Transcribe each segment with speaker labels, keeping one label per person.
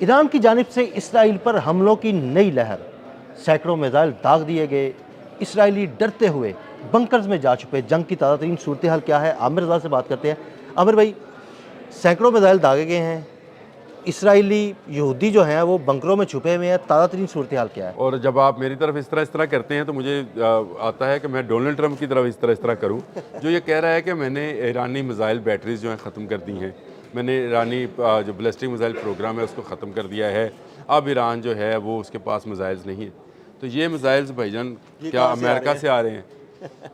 Speaker 1: Iran की जानिब से इसराइल पर हमलों की नई लहर, सैकड़ों मिसाइल दाग दिए गए, इसराइली डरते हुए बंकर्स में जा छुपे। जंग की ताज़ा तरीन सूरत हाल क्या है, आमिर रज़ा से बात करते हैं। आमिर भाई, सैकड़ों मिसाइल दागे गए हैं, इसराइली यहूदी जो हैं वो बंकरों में छुपे हुए हैं, ताज़ा तरीन सूरत हाल क्या है?
Speaker 2: और जब आप मेरी तरफ इस तरह करते हैं तो मुझे आता है कि मैं डोनाल्ड ट्रंप की तरफ इस तरह करूं, जो ये कह रहा है कि मैंने ईरानी मिसाइल बैटरीज जो हैं ख़त्म कर दी हैं, मैंने ईरानी जो बैलिस्टिक मिसाइल प्रोग्राम है उसको ख़त्म कर दिया है, अब ईरान जो है वो उसके पास मिसाइल्स नहीं है। तो ये मिसाइल्स भाईजान क्या अमेरिका से आ रहे हैं?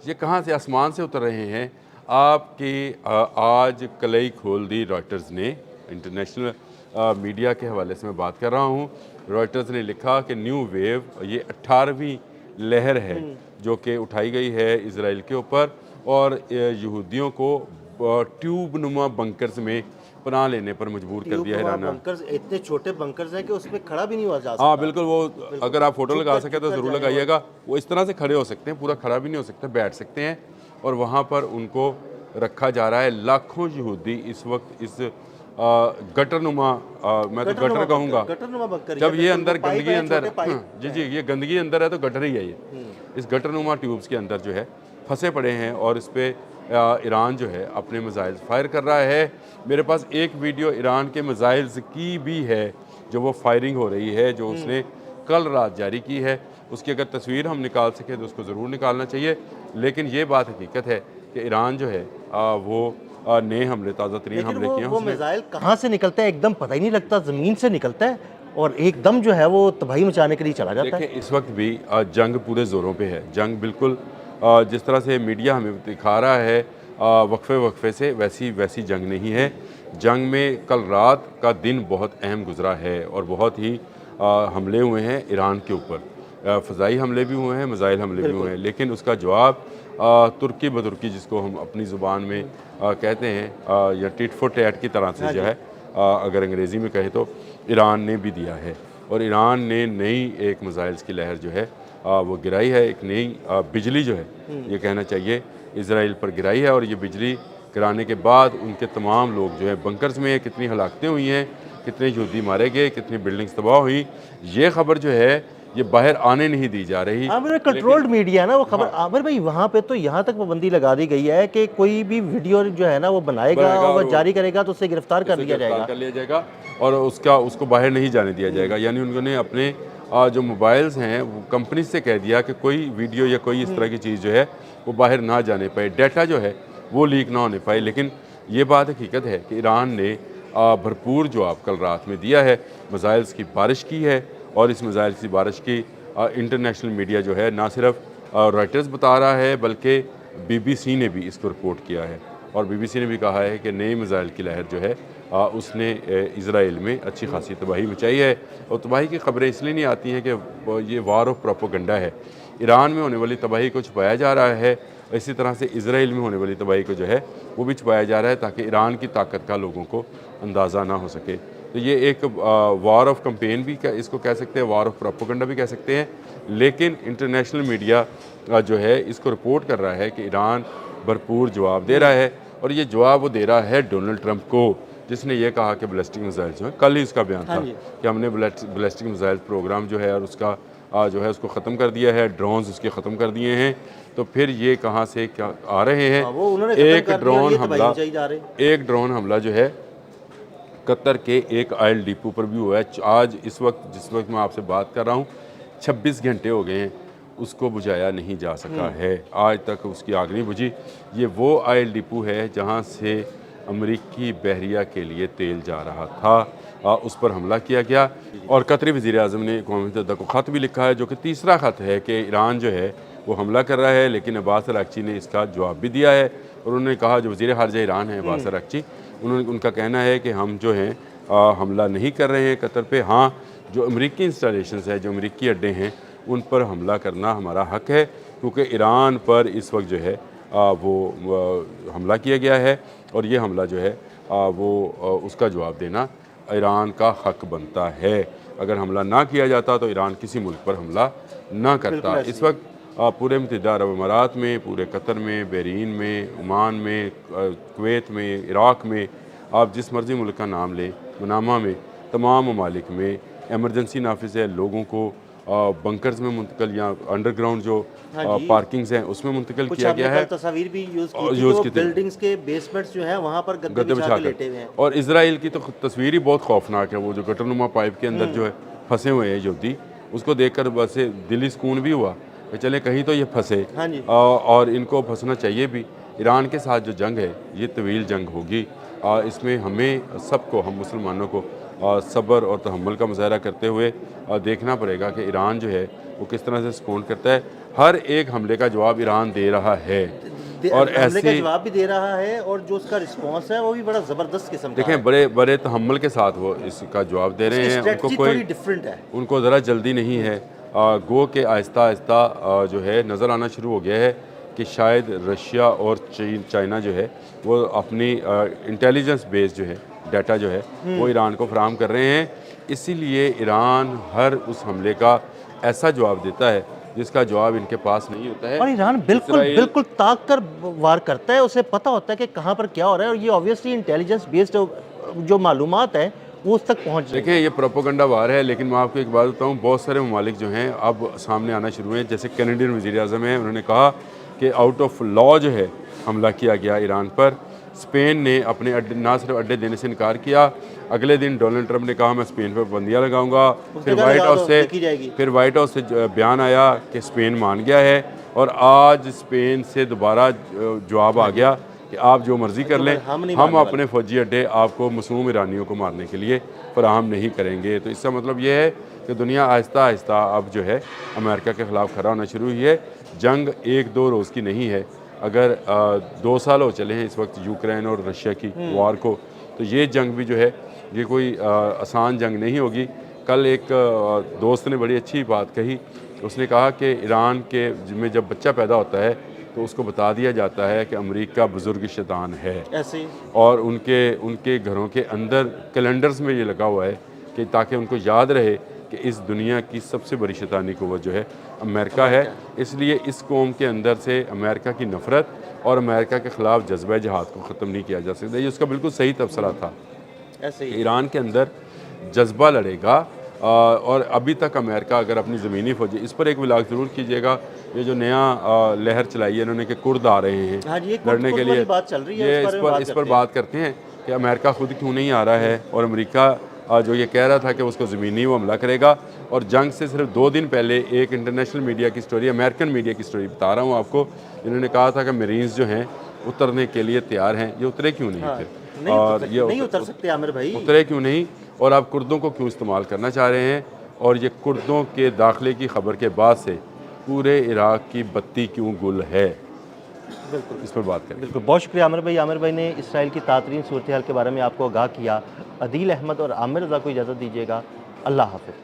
Speaker 2: ये कहाँ से, आसमान से उतर रहे हैं? आपकी आज कलई खोल दी रॉयटर्स ने, इंटरनेशनल मीडिया के हवाले से मैं बात कर रहा हूँ। रॉयटर्स ने लिखा कि न्यू वेव, ये 18वीं लहर है जो कि उठाई गई है इजराइल के ऊपर, और यहूदियों को ट्यूब नुमा बंकर्स में पनाह लेने पर मजबूर कर दिया है ईरान।
Speaker 1: बंकर्स इतने छोटे बंकर्स हैं कि उसमें खड़ा भी नहीं हुआ जा सकता।
Speaker 2: हाँ बिल्कुल, वो अगर आप फोटो लगा सके तो ज़रूर लगाइएगा। वो इस तरह से खड़े हो सकते हैं, पूरा खड़ा भी नहीं हो सकता, बैठ सकते हैं, और वहाँ पर उनको रखा जा रहा है। लाखों यहूदी इस वक्त इस गटरनुमा, मैं तो गटर कहूँगा, जब ये अंदर गंदगी अंदर, जी जी, ये गंदगी अंदर है तो गटर ही है ये, इस गटरनुमा ट्यूब्स के अंदर जो है फंसे पड़े हैं, और इस पर ईरान जो है अपने मिसाइल्स फायर कर रहा है। मेरे पास एक वीडियो ईरान के मिसाइल्स की भी है जो वो फायरिंग हो रही है, जो उसने कल रात जारी की है। उसकी अगर तस्वीर हम निकाल सकें तो उसको ज़रूर निकालना चाहिए। लेकिन ये बात हकीकत है कि ईरान जो है वो नए हमले, ताज़ा तरीन हमले किए हैं।
Speaker 1: वो मिसाइल कहाँ से निकलता है एकदम पता ही नहीं लगता, ज़मीन से निकलता है और एकदम जो है वो तबाही मचाने के लिए चला जाता है।
Speaker 2: देखिए इस वक्त भी जंग पूरे ज़ोरों पे है। जंग बिल्कुल जिस तरह से मीडिया हमें दिखा रहा है वक्फे से, वैसी जंग नहीं है। जंग में कल रात का दिन बहुत अहम गुजरा है और बहुत ही हमले हुए हैं ईरान के ऊपर। फ़ज़ाई हमले भी हुए हैं, मिसाइल हमले भी हुए हैं, लेकिन उसका जवाब तुर्की बतुर्की, जिसको हम अपनी ज़ुबान में कहते हैं, या टिट फॉर टैट की तरह से जो है, अगर अंग्रेज़ी में कहें तो, ईरान ने भी दिया है। और ईरान ने नई एक मिसाइल्स की लहर जो है वो गिराई है। एक नई बिजली जो है, ये कहना चाहिए, इसराइल पर गिराई है। और ये बिजली गिराने के बाद उनके तमाम लोग जो है बंकर्स में, कितनी हलाकतें हुई हैं, कितने यहूदी मारे गए, कितनी बिल्डिंग्स तबाह हुई, ये खबर जो है ये बाहर आने नहीं दी जा रही।
Speaker 1: आमिर, कंट्रोल्ड मीडिया है ना वो खबर। आमिर भाई, वहाँ पे तो यहाँ तक पाबंदी लगा दी गई है कि कोई भी वीडियो जो है ना वो बनाएगा और जारी करेगा तो उसे गिरफ्तार कर लिया
Speaker 2: जाएगा और उसको बाहर नहीं जाने दिया जाएगा। यानी उन्होंने अपने जो मोबाइल्स हैं वो कंपनी से कह दिया कि कोई वीडियो या कोई इस तरह की चीज़ जो है वो बाहर ना जाने पाए, डाटा जो है वो लीक ना होने पाए। लेकिन ये बात हकीकत है कि ईरान ने भरपूर जवाब कल रात में दिया है, मिसाइल्स की बारिश की है। और इस मिसाइल की बारिश की इंटरनेशनल मीडिया जो है, ना सिर्फ रॉयटर्स बता रहा है बल्कि BBC ने भी इसको रिपोर्ट किया है। और BBC ने भी कहा है कि नई मिसाइल की लहर जो है उसने इजराइल में अच्छी खासी तबाही मचाई है। और तबाही की खबरें इसलिए नहीं आती हैं कि ये वार ऑफ प्रोपोगंडा है। ईरान में होने वाली तबाही को छुपाया जा रहा है, इसी तरह से इजराइल में होने वाली तबाही को जो है वो भी छुपाया जा रहा है, ताकि ईरान की ताकत का लोगों को अंदाज़ा ना हो सके। तो ये एक वार ऑफ कंपेन भी इसको कह सकते हैं, वार ऑफ प्रोपोगंडा भी कह सकते हैं। लेकिन इंटरनेशनल मीडिया जो है इसको रिपोर्ट कर रहा है कि ईरान भरपूर जवाब दे रहा है। और ये जवाब वो दे रहा है डोनाल्ड ट्रंप को, जिसने ये कहा कि बैलिस्टिक मिसाइल जो है, कल ही उसका बयान था कि हमने बैलिस्टिक मिसाइल प्रोग्राम जो है और उसका जो है उसको ख़त्म कर दिया है, ड्रोन्स उसके ख़त्म कर दिए हैं। तो फिर ये कहाँ से क्या आ रहे हैं? एक ड्रोन हमला जो है कतर के एक ऑयल डिपो पर भी हुआ है। आज जिस वक्त मैं आपसे बात कर रहा हूँ 26 घंटे हो गए हैं, उसको बुझाया नहीं जा सका है, आज तक उसकी आग नहीं बुझी। ये वो ऑयल डिपो है जहाँ से अमरीकी बहरिया के लिए तेल जा रहा था, उस पर हमला किया गया। और कतरी वज़ीर-ए-आज़म ने अक़वाम मुत्तहिदा को ख़त भी लिखा है, जो कि तीसरा ख़त है कि ईरान जो है वो हमला कर रहा है। लेकिन अब्बास अराग़ची ने इसका जवाब भी दिया है और उन्होंने कहा, जो वज़ीर ख़ारिजा ईरान है अब्बास अराग़ची, उनका कहना है कि हम जो हैं हमला नहीं कर रहे हैं कतर पे। हाँ, जो अमरीकी इंस्टॉलेशंस है, जो अमरीकी अड्डे हैं, उन पर हमला करना हमारा हक़ है, क्योंकि ईरान पर इस वक्त जो है वो हमला किया गया है। और ये हमला जो है वो उसका जवाब देना ईरान का हक़ बनता है। अगर हमला ना किया जाता तो ईरान किसी मुल्क पर हमला ना करता। इस वक्त पूरे मुत्तहिदा अरब अमारात में, पूरे कतर में, बहरीन में, ओमान में, कुवैत में, इराक़ में, आप जिस मर्ज़ी मुल्क का नाम लें, मनामा में तमाम ममालिक में एमरजेंसी नाफिज है, लोगों को बंकर्स में मुंतकिल या अंडरग्राउंड जो पार्किंग्स हैं उसमें मुंतकिल
Speaker 1: कुछ
Speaker 2: किया
Speaker 1: आपने
Speaker 2: गया
Speaker 1: कल
Speaker 2: है।
Speaker 1: तस्वीर भी यूज़ की
Speaker 2: और
Speaker 1: थी,
Speaker 2: यूज़
Speaker 1: तो
Speaker 2: की थी।
Speaker 1: बिल्डिंग्स के बेसमेंट्स जो हैं वहाँ पर गद्दे
Speaker 2: गद्दे
Speaker 1: बिछा के
Speaker 2: बिछा
Speaker 1: लेटे हुए हैं।
Speaker 2: कर। और इसराइल की तो तस्वीर ही बहुत खौफनाक है, वो जो गटरनुमा पाइप के अंदर जो है फंसे हुए हैं यहूदी, उसको देखकर बस दिली सुकून भी हुआ कि चले कहीं तो ये फंसे।
Speaker 1: हाँ जी।
Speaker 2: और इनको फंसना चाहिए भी। ईरान के साथ जो जंग है ये तवील जंग होगी। इसमें हमें सबको, हम मुसलमानों को सब्र और तहम्मुल का मुजाहरा करते हुए देखना पड़ेगा कि ईरान जो है वो किस तरह से रिस्पॉन्ड करता है। हर एक हमले का जवाब ईरान दे रहा है और
Speaker 1: हमले का
Speaker 2: ऐसे
Speaker 1: जवाब भी दे रहा है, और जो उसका रिस्पॉन्स है वो भी बड़ा ज़बरदस्त किस्म का है।
Speaker 2: देखें बड़े बड़े तहम्मुल के साथ वो इसका जवाब दे रहे हैं। उनको
Speaker 1: स्ट्रेटजी
Speaker 2: कोई
Speaker 1: थोड़ी डिफरेंट है।
Speaker 2: उनको ज़रा जल्दी नहीं है। गो के आहिस्ता आहिस्ता जो है नज़र आना शुरू हो गया है कि शायद रशिया और चाइना जो है वो अपनी इंटेलिजेंस बेस जो है, डाटा जो है वो ईरान को फराहम कर रहे हैं। इसीलिए ईरान हर उस हमले का ऐसा जवाब देता है जिसका जवाब इनके पास नहीं होता है।
Speaker 1: और ईरान बिल्कुल
Speaker 2: इसराइल-
Speaker 1: बिल्कुल ताक कर वार करता है, उसे पता होता है कि कहाँ पर क्या हो रहा है, और ये ऑब्वियसली इंटेलिजेंस बेस्ड जो मालूमात है वो उस तक पहुँच रही है।
Speaker 2: देखिए ये प्रोपोगंडा वार है, लेकिन मैं आपको एक बात बताऊं, बहुत सारे ममालिक जो हैं अब सामने आना शुरू हैं। जैसे कैनेडियन वज़ीर आज़म हैं, उन्होंने कहा कि आउट ऑफ लॉ जो है हमला किया गया ईरान पर। स्पेन ने अपने अड्डे, ना सिर्फ अड्डे देने से इनकार किया, अगले दिन डोनाल्ड ट्रंप ने कहा मैं स्पेन पर पाबंदियाँ लगाऊंगा। फिर
Speaker 1: जगह
Speaker 2: वाइट
Speaker 1: लगा
Speaker 2: हाउस
Speaker 1: दो,
Speaker 2: से
Speaker 1: देखी जाएगी।
Speaker 2: बयान आया कि स्पेन मान गया है, और आज स्पेन से दोबारा जवाब आ गया कि आप जो मर्ज़ी कर लें,
Speaker 1: हम नहीं
Speaker 2: हम
Speaker 1: मानने
Speaker 2: अपने फौजी अड्डे आपको मासूम ईरानियों को मारने के लिए फराहम नहीं करेंगे। तो इसका मतलब ये है कि दुनिया आहिस्ता आहिस्ता अब जो है अमेरिका के ख़िलाफ़ खड़ा होना शुरू हुई है। जंग एक दो रोज़ की नहीं है। अगर 2 साल हो चले हैं इस वक्त यूक्रेन और रशिया की वार को, तो ये जंग भी जो है ये कोई आसान जंग नहीं होगी। कल एक दोस्त ने बड़ी अच्छी बात कही, उसने कहा कि ईरान के में जब बच्चा पैदा होता है तो उसको बता दिया जाता है कि अमेरिका बुज़ुर्ग शैतान है,
Speaker 1: ऐसे ही
Speaker 2: और उनके घरों के अंदर कैलेंडर्स में ये लगा हुआ है कि ताकि उनको याद रहे कि इस दुनिया की सबसे बड़ी शैतानी क़ुव्वत जो है अमेरिका है। इसलिए इस कौम के अंदर से अमेरिका की नफ़रत और अमेरिका के ख़िलाफ़ जज्बा जहाद को ख़त्म नहीं किया जा सकता। ये उसका बिल्कुल सही तबसरा था।
Speaker 1: ऐसे ही
Speaker 2: ईरान के अंदर जज्बा लड़ेगा। और अभी तक अमेरिका अगर अपनी ज़मीनी फ़ौजी, इस पर एक विलाग ज़रूर कीजिएगा, ये जो नया लहर चलाई है इन्होंने कि कुर्द आ रहे हैं
Speaker 1: हाँ जी, ये
Speaker 2: लड़ने
Speaker 1: कुर्द
Speaker 2: के
Speaker 1: वाली
Speaker 2: लिए,
Speaker 1: बात चल रही है,
Speaker 2: ये
Speaker 1: उस बारे में
Speaker 2: इस पर बात करते हैं कि अमेरिका खुद क्यों नहीं आ रहा है, और अमेरिका जो ये कह रहा था कि उसको ज़मीनी वो हमला करेगा। और जंग से सिर्फ 2 दिन पहले एक इंटरनेशनल मीडिया की स्टोरी, अमेरिकन मीडिया की स्टोरी बता रहा हूँ आपको, इन्होंने कहा था कि मरीन्स जो हैं उतरने के लिए तैयार हैं। ये उतरे क्यों नहीं थे? और ये
Speaker 1: नहीं उतर सकते आमिर भाई।
Speaker 2: उतरे क्यों नहीं, और आप कुर्दों को क्यों इस्तेमाल करना चाह रहे हैं? और ये कुर्दों के दाखिले की खबर के बाद से पूरे इराक़ की बत्ती क्यों गुल है? बिल्कुल इस पर बात करें।
Speaker 1: बिल्कुल, बहुत शुक्रिया आमिर भाई। आमिर भाई ने इसराइल की तातरीन सूरत हाल के बारे में आपको आगाह किया। अदील अहमद और आमिर रज़ा को इजाज़त दीजिएगा। अल्लाह हाफ़िज़।